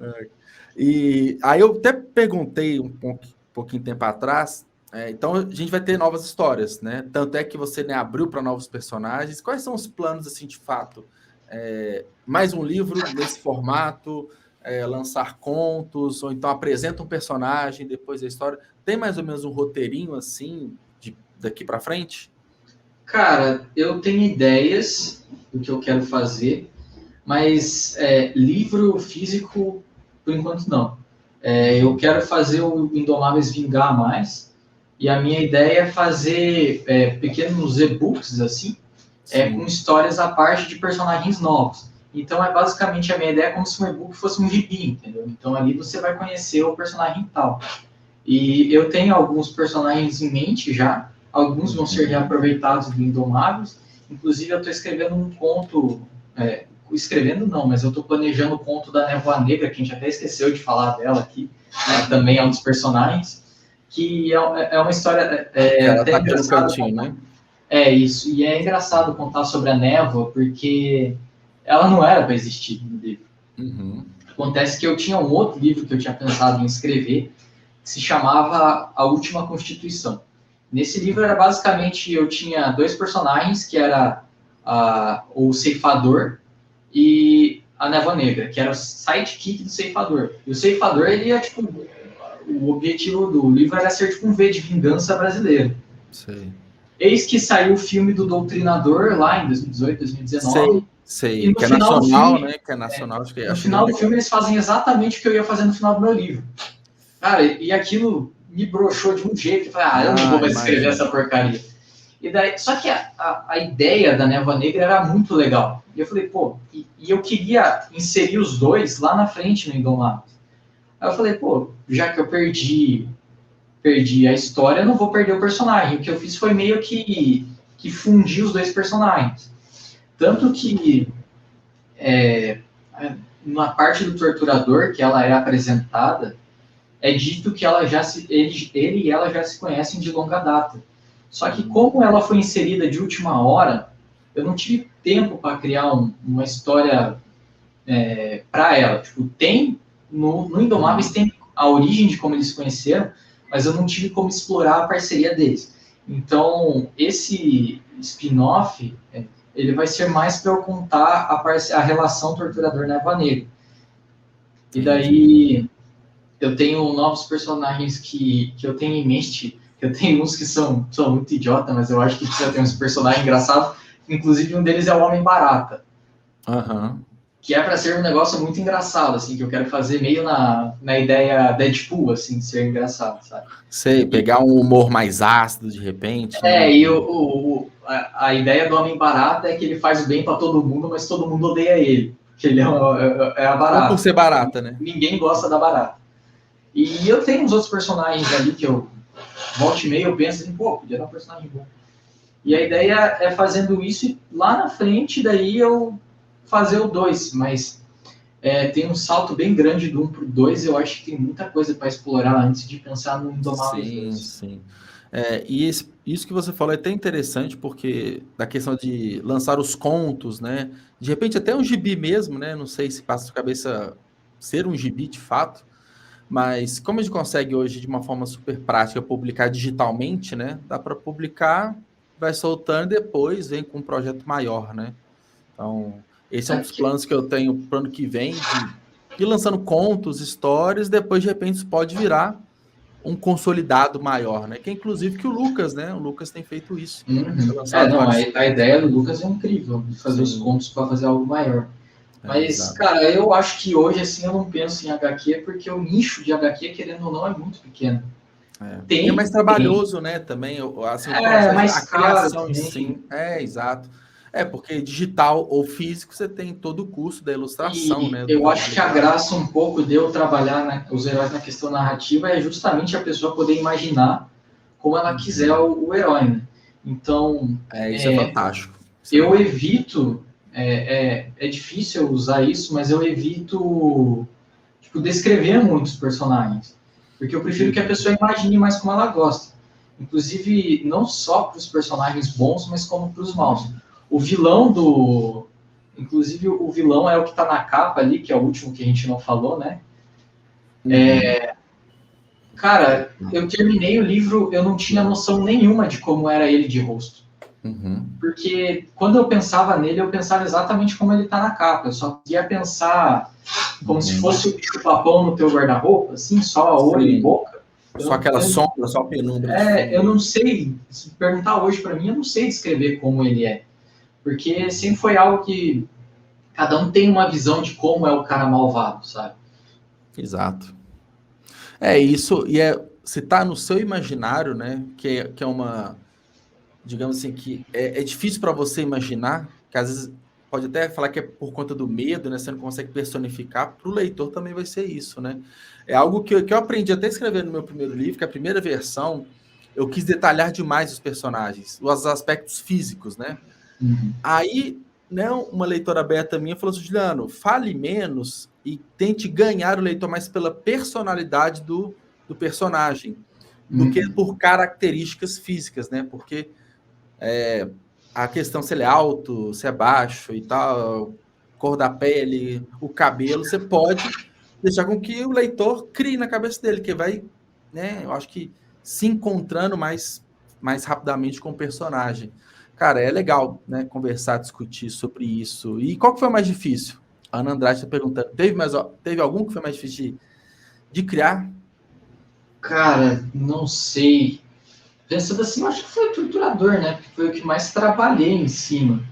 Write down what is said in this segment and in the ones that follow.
É. E aí eu até perguntei pouquinho tempo atrás, então a gente vai ter novas histórias, né? Tanto é que você, né, abriu para novos personagens. Quais são os planos, assim, de fato? Mais um livro nesse formato, lançar contos, ou então apresenta um personagem, depois a história. Tem mais ou menos um roteirinho, assim, daqui para frente? Cara, eu tenho ideias do que eu quero fazer, mas livro físico, por enquanto, não. Eu quero fazer o Indomáveis vingar mais, e a minha ideia é fazer pequenos e-books, assim, com Sim. histórias à parte de personagens novos. Então, basicamente a minha ideia é como se um e-book fosse um gibi, entendeu? Então, ali você vai conhecer o personagem tal. E eu tenho alguns personagens em mente já, alguns vão ser Uhum. reaproveitados do Indomáveis. Inclusive, eu estou escrevendo um conto, escrevendo não, mas eu estou planejando o conto da Névoa Negra, que a gente até esqueceu de falar dela aqui, também é um dos personagens, que é uma história Que ela até tá aqui no engraçada. cantinho, né? É isso, e é engraçado contar sobre a névoa, porque ela não era para existir no livro. Uhum. Acontece que eu tinha um outro livro que eu tinha pensado em escrever, que se chamava A Última Constituição. Nesse livro era basicamente, eu tinha dois personagens, que era o Ceifador e a Névoa Negra, que era o sidekick do Ceifador. E o Ceifador, ele ia, tipo, o objetivo do livro era ser tipo um V de vingança brasileiro. Sei. Eis que saiu o filme do Doutrinador lá em 2018, 2019, e Sei. no Que é final do nacional, filme, né? Que é nacional, no achei bem final do filme legal. eles fazem exatamente o que eu ia fazer no final do meu livro. Cara, e aquilo me broxou de um jeito, que eu falei, eu não vou Ah, mais escrever imagino. essa porcaria. E daí, só que a ideia da Névoa Negra era muito legal. E eu falei, pô, e eu queria inserir os dois lá na frente no Indomáveis. Aí eu falei, pô, já que eu perdi a história, eu não vou perder o personagem. O que eu fiz foi meio que fundir os dois personagens. Tanto que na parte do torturador, que ela é apresentada, é dito que ele e ela já se conhecem de longa data. Só que como ela foi inserida de última hora, eu não tive tempo para criar uma história para ela. Tipo, tem no Indomáveis tem a origem de como eles se conheceram, mas eu não tive como explorar a parceria deles. Então, esse spin-off, ele vai ser mais para eu contar a relação torturador-névoa negra. E Entendi. daí, eu tenho novos personagens que eu tenho em mente. Eu tenho uns que são muito idiota, mas eu acho que precisa ter uns personagens engraçados. Inclusive, um deles é o Homem-Barata, Aham. que é para ser um negócio muito engraçado, assim, que eu quero fazer meio na ideia Deadpool, assim, de ser engraçado, sabe? Sei, pegar um humor mais ácido de repente, né? E a ideia do Homem-Barata é que ele faz o bem para todo mundo, mas todo mundo odeia ele. Que ele é a Só por barata. ser barata, né? Ninguém gosta da barata. E eu tenho uns outros personagens ali que eu volte e meia eu penso assim, pô, podia dar um personagem bom. E a ideia é fazendo isso e lá na frente daí eu fazer o 2, mas tem um salto bem grande do 1 pro 2, eu acho que tem muita coisa para explorar antes de pensar no Indomáveis Sim, 2. sim. Isso que você falou é até interessante, porque da questão de lançar os contos, né? De repente até um gibi mesmo, né? Não sei se passa na sua cabeça ser um gibi de fato, mas como a gente consegue hoje, de uma forma super prática, publicar digitalmente, né? Dá para publicar, vai soltando e depois vem com um projeto maior, né? Então, esse é um dos planos que eu tenho para o ano que vem, de ir lançando contos, histórias, depois, de repente, isso pode virar um consolidado maior, né? Que é inclusive que o Lucas, né? O Lucas tem feito isso. Tem Uhum. lançado Não, vários a contos. ideia do Lucas é incrível, de fazer os Sim, contos para fazer algo maior. Mas, exato. cara, eu acho que hoje, assim, eu não penso em HQ, porque o nicho de HQ, querendo ou não, é muito pequeno. E é Tem, mais trabalhoso, né? Também, assim, o é processo, a mais caro criação em também. si. Exato. Porque digital ou físico você tem todo o custo da ilustração, E né? Do eu acho trabalho que a gráfico. graça um pouco de eu trabalhar os heróis na questão narrativa é justamente a pessoa poder imaginar como ela quiser Uhum. o herói, né? Então, Isso é fantástico. Isso é eu fantástico. evito, é difícil eu usar isso, mas eu evito, tipo, descrever muitos personagens, porque eu prefiro que a Uhum. pessoa imagine mais como ela gosta. Inclusive, não só para os personagens bons, mas como para os maus. O vilão do. Inclusive, o vilão é o que está na capa ali, que é o último que a gente não falou, né? Uhum. Cara, eu terminei o livro, eu não tinha noção nenhuma de como era ele de rosto. Uhum. Porque quando eu pensava nele, eu pensava exatamente como ele está na capa. Eu só conseguia pensar como se Uhum. fosse o bicho-papão no teu guarda-roupa, assim, só olho e Sim. boca. Só aquela sombra, só a penumbra de Eu fundo. não sei, se perguntar hoje para mim, eu não sei descrever como ele é. Porque sempre foi algo que cada um tem uma visão de como é o cara malvado, sabe? Exato. É isso, e se tá no seu imaginário, né? Que é uma, digamos assim, que é difícil para você imaginar, que às vezes pode até falar que é por conta do medo, né? Você não consegue personificar, para o leitor também vai ser isso, né? É algo que eu aprendi até a escrever no meu primeiro livro, que a primeira versão eu quis detalhar demais os personagens, os aspectos físicos, né? Uhum. Aí, né, uma leitora aberta minha falou assim, Juliano, fale menos e tente ganhar o leitor mais pela personalidade do personagem, do que Uhum. por características físicas, né? Porque a questão se ele é alto, se é baixo e tal, cor da pele, o cabelo, você pode deixar com que o leitor crie na cabeça dele, que vai, né, eu acho que se encontrando mais rapidamente com o personagem. Cara, é legal, né, conversar, discutir sobre isso. E qual que foi mais difícil? A Ana Andrade está perguntando. Teve algum que foi mais difícil de criar? Cara, não sei. Pensando assim, eu acho que foi o Torturador, né? Porque foi o que mais trabalhei em cima.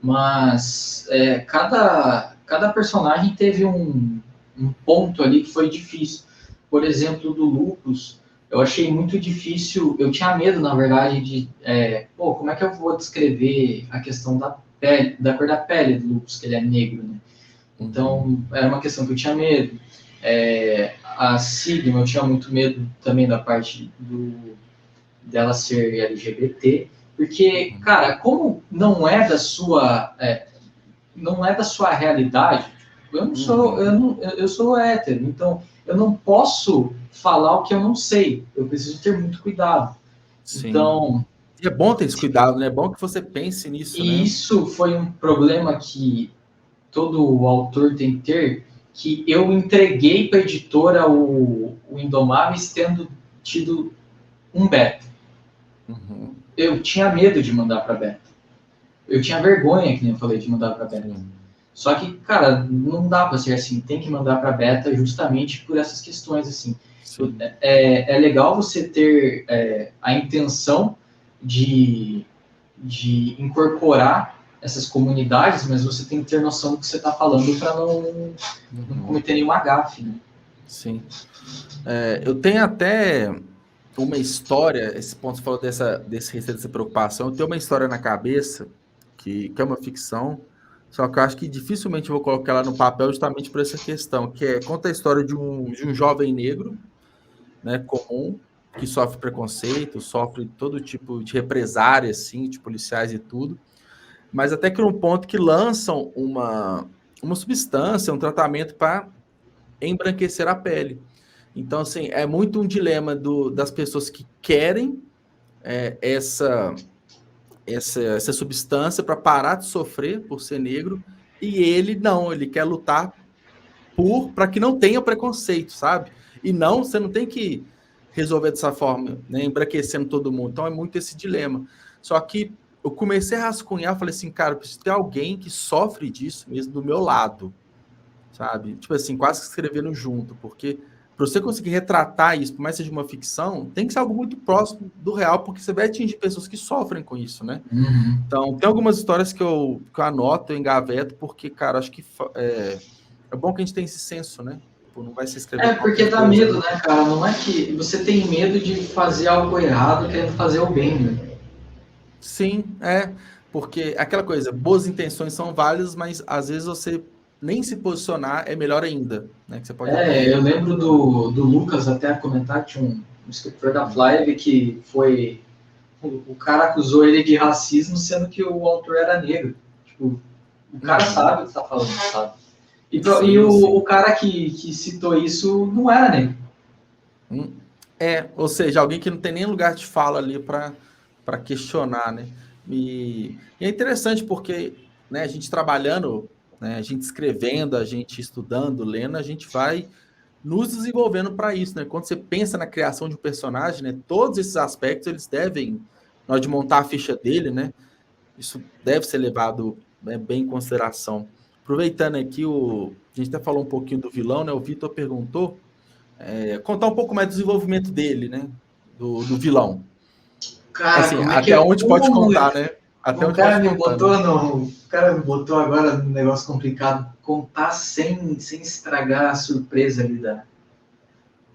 Mas cada personagem teve um ponto ali que foi difícil. Por exemplo, do Lupus, eu achei muito difícil. Eu tinha medo, na verdade, como é que eu vou descrever a questão da pele, da cor da pele do Lupus, que ele é negro, né? Uhum, Então, era uma questão que eu tinha medo. A Sigma, eu tinha muito medo também da parte dela ser LGBT, porque, uhum, cara, como não é da sua realidade, eu não sou, uhum. eu sou hétero, então eu não posso falar o que eu não sei. Eu preciso ter muito cuidado. Sim. Então, E é bom ter esse cuidado, né? É bom que você pense nisso, e né? isso foi um problema que todo autor tem que ter, que eu entreguei para a editora o Indomáveis tendo tido um beta. Uhum, Eu tinha medo de mandar para beta. Eu tinha vergonha, que nem eu falei, de mandar para beta. sim, Só que, cara, não dá para ser assim. Tem que mandar para beta justamente por essas questões assim. sim. É legal você ter a intenção de, de incorporar essas comunidades, mas você tem que ter noção do que você está falando para não Uhum, cometer nenhuma gafe, né? sim. Eu tenho até uma história, esse ponto você falou desse receio, dessa preocupação. Eu tenho uma história na cabeça que é uma ficção, só que eu acho que dificilmente eu vou colocar ela no papel justamente por essa questão, conta a história de um jovem negro, né, comum, que sofre preconceito, sofre todo tipo de represária, assim, de policiais e tudo, mas até que num ponto que lançam uma substância, um tratamento para embranquecer a pele. Então, assim, é muito um dilema das pessoas que querem é, essa, essa substância para parar de sofrer por ser negro, e ele não, ele quer lutar para que não tenha preconceito, sabe? E não, você não tem que resolver dessa forma, né, embranquecendo todo mundo. Então é muito esse dilema. Só que eu comecei a rascunhar, falei assim, cara, eu preciso ter alguém que sofre disso mesmo do meu lado, sabe? Tipo assim, quase que escrevendo junto, porque para você conseguir retratar isso, por mais que seja uma ficção, tem que ser algo muito próximo do real, porque você vai atingir pessoas que sofrem com isso, né? Uhum. Então, tem algumas histórias que eu anoto, eu engaveto, porque, cara, acho que é bom que a gente tenha esse senso, né? Tipo, não vai se escrever Porque qualquer dá coisa, medo, né? né, cara? Não é que você tem medo de fazer algo errado querendo fazer o bem, né? Sim, porque aquela coisa, boas intenções são válidas, mas às vezes você nem se posicionar é melhor ainda, né? Que você pode Eu até. lembro do Lucas até comentar que tinha um escritor da Uhum. Flávia que foi. O cara acusou ele de racismo, sendo que o autor era negro. Tipo, o cara Uhum. sabe o que está falando, sabe? E Sim, o sim. cara que citou isso não era negro. Hum. Ou seja, alguém que não tem nem lugar de fala ali para questionar, né? E é interessante porque, né, a gente trabalhando, né, a gente escrevendo, a gente estudando, lendo, a gente vai nos desenvolvendo para isso, né? Quando você pensa na criação de um personagem, né? Todos esses aspectos, eles devem, na hora de montar a ficha dele, né? Isso deve ser levado, né, bem em consideração. Aproveitando aqui, a gente até falou um pouquinho do vilão, né? O Vitor perguntou, contar um pouco mais do desenvolvimento dele, né? Do vilão. Cara, Assim, como é que até é? onde pode contar, né? Até O onde cara pode me contar, botou né? no. O cara me botou agora num negócio complicado. Contar sem estragar a surpresa ali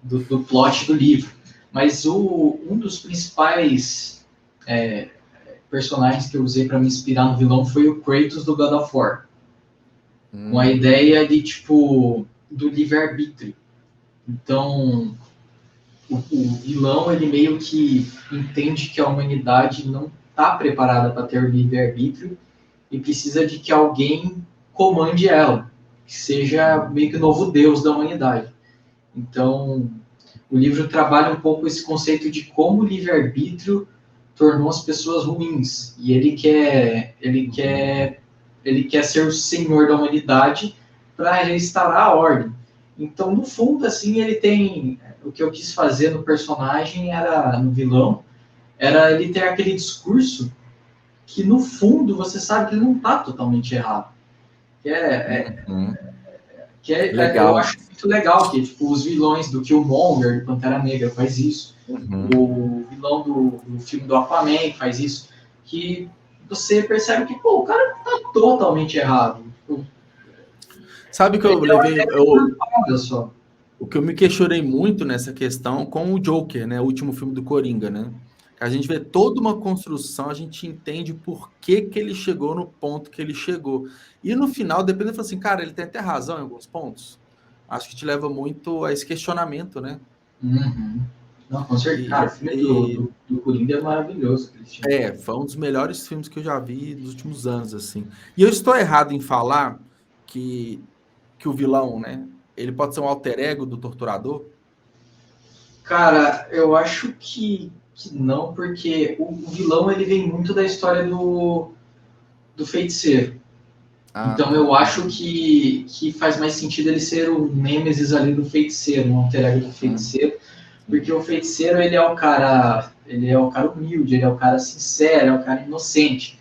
do plot do livro. Mas um dos principais personagens que eu usei para me inspirar no vilão foi o Kratos do God of War. Com a ideia de, tipo, do livre-arbítrio. Então, o vilão, ele meio que entende que a humanidade não está preparada para ter livre-arbítrio e precisa de que alguém comande ela, que seja meio que o novo deus da humanidade. Então, o livro trabalha um pouco esse conceito de como o livre-arbítrio tornou as pessoas ruins, e ele quer ser o senhor da humanidade para restaurar a ordem. Então, no fundo, assim, ele tem o que eu quis fazer no personagem era no vilão, era ele ter aquele discurso que no fundo você sabe que ele não está totalmente errado. Uhum. Eu Legal. acho muito legal que tipo, os vilões do Killmonger, do Pantera Negra, faz isso. Uhum. O vilão do filme do Aquaman faz isso. Que você percebe que pô, o cara não está totalmente errado. Tipo, Sabe que eu ele é uma levei, parada só. o que eu me questionei muito nessa questão com o Joker, né? O último filme do Coringa, né? A gente vê toda uma construção, a gente entende por que ele chegou no ponto que ele chegou. E no final, depende, fala assim, cara, ele tem até razão em alguns pontos. Acho que te leva muito a esse questionamento, né? Uhum. Não, com certeza. Cara, o E, filme e do Coringa é maravilhoso, Cristiano. foi um dos melhores filmes que eu já vi nos últimos anos, assim. E eu estou errado em falar que, que o vilão, né? Ele pode ser um alter ego do torturador? Cara, eu acho que não, porque o vilão ele vem muito da história do feiticeiro. Ah, Então eu tá. acho que faz mais sentido ele ser o nêmesis ali do feiticeiro, um alter ego do feiticeiro, porque o feiticeiro ele é o cara humilde, ele é o cara sincero, é o cara inocente.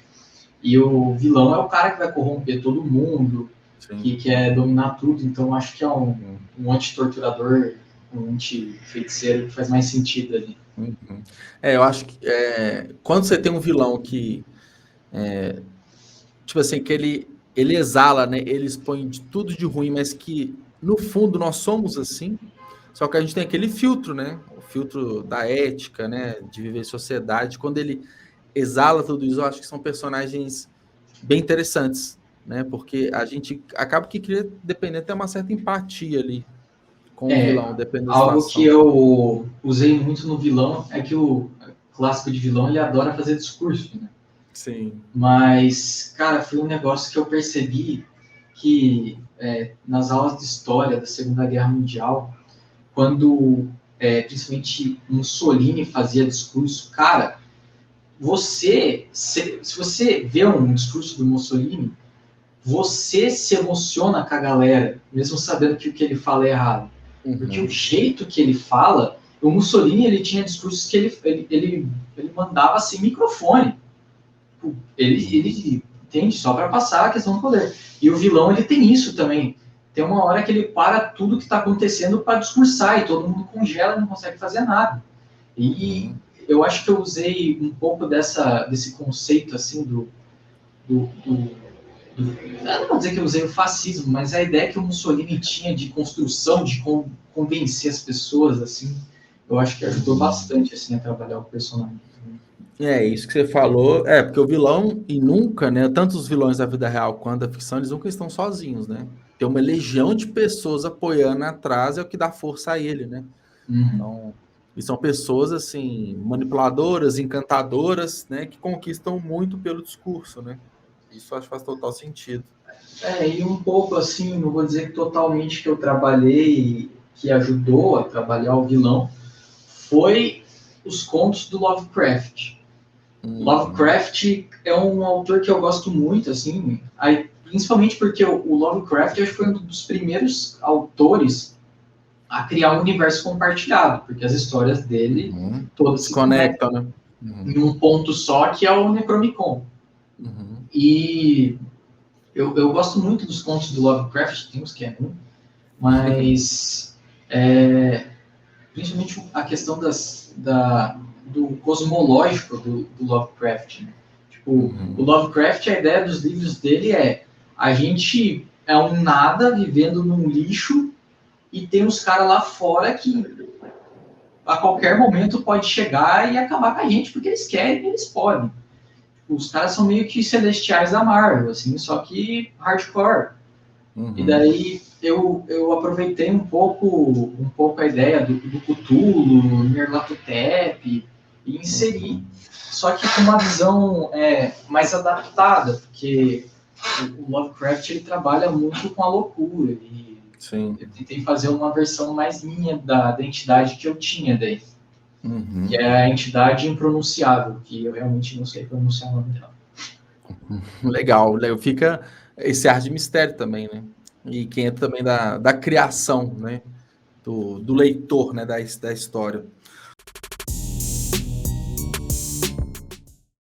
E o vilão é o cara que vai corromper todo mundo, Sim. que quer dominar tudo. Então eu acho que é Sim. um anti-torturador, um anti-feiticeiro que faz mais sentido ali. Uhum. Eu acho que quando você tem um vilão que, tipo assim, que ele exala, né? Ele expõe de tudo de ruim, mas que no fundo nós somos assim. Só que a gente tem aquele filtro, né? O filtro da ética, né? De viver em sociedade. Quando ele exala tudo isso, eu acho que são personagens bem interessantes, né? Porque a gente acaba que cria, dependendo, tem uma certa empatia ali com o É, vilão, dependendo da algo que situação. eu usei muito no vilão é que o clássico de vilão ele adora fazer discurso, né? Sim. Mas, cara, foi um negócio que eu percebi que nas aulas de história da Segunda Guerra Mundial, quando principalmente Mussolini fazia discurso, cara, se você vê um discurso do Mussolini, você se emociona com a galera, mesmo sabendo que o que ele fala é errado. Porque o Uhum. jeito que ele fala, o Mussolini ele tinha discursos que ele mandava sem microfone. Ele entende só para passar a questão do poder. E o vilão ele tem isso também. Tem uma hora que ele para tudo que está acontecendo para discursar e todo mundo congela e não consegue fazer nada. E Uhum. eu acho que eu usei um pouco desse conceito assim do eu não vou dizer que eu usei o fascismo, mas a ideia que o Mussolini tinha de construção, de convencer as pessoas, assim, eu acho que ajudou bastante assim a trabalhar o personagem. Isso que você falou. Porque o vilão, e nunca, né? Tanto os vilões da vida real quanto da ficção, eles nunca estão sozinhos, né? Tem uma legião de pessoas apoiando atrás, é o que dá força a ele, né? Uhum. Então, e são pessoas, assim, manipuladoras, encantadoras, né? Que conquistam muito pelo discurso, né? Isso acho que faz total sentido. E um pouco assim, não vou dizer que totalmente que eu trabalhei, que ajudou a trabalhar o vilão, foi os contos do Lovecraft. Uhum. Lovecraft é um autor que eu gosto muito, assim, principalmente porque o Lovecraft acho que foi um dos primeiros autores a criar um universo compartilhado, porque as histórias dele todas se conectam, né? Em um ponto só, que é o Necronomicon. E eu gosto muito dos contos do Lovecraft, tem uns que é ruim, mas principalmente a questão do cosmológico do Lovecraft. Né? Tipo, o Lovecraft, a ideia dos livros dele a gente é um nada vivendo num lixo e tem uns caras lá fora que a qualquer momento pode chegar e acabar com a gente, porque eles querem e eles podem. Os caras são meio que celestiais da Marvel, assim, só que hardcore. E daí eu aproveitei um pouco a ideia do Cthulhu, Nyarlathotep, e inseri, só que com uma visão mais adaptada, porque o Lovecraft ele trabalha muito com a loucura, e eu tentei fazer uma versão mais minha da entidade que eu tinha daí. Que é a entidade impronunciável, que eu realmente não sei pronunciar o nome dela. Legal, fica esse ar de mistério também, né? E que entra também da criação, né? Do leitor, né? Da história.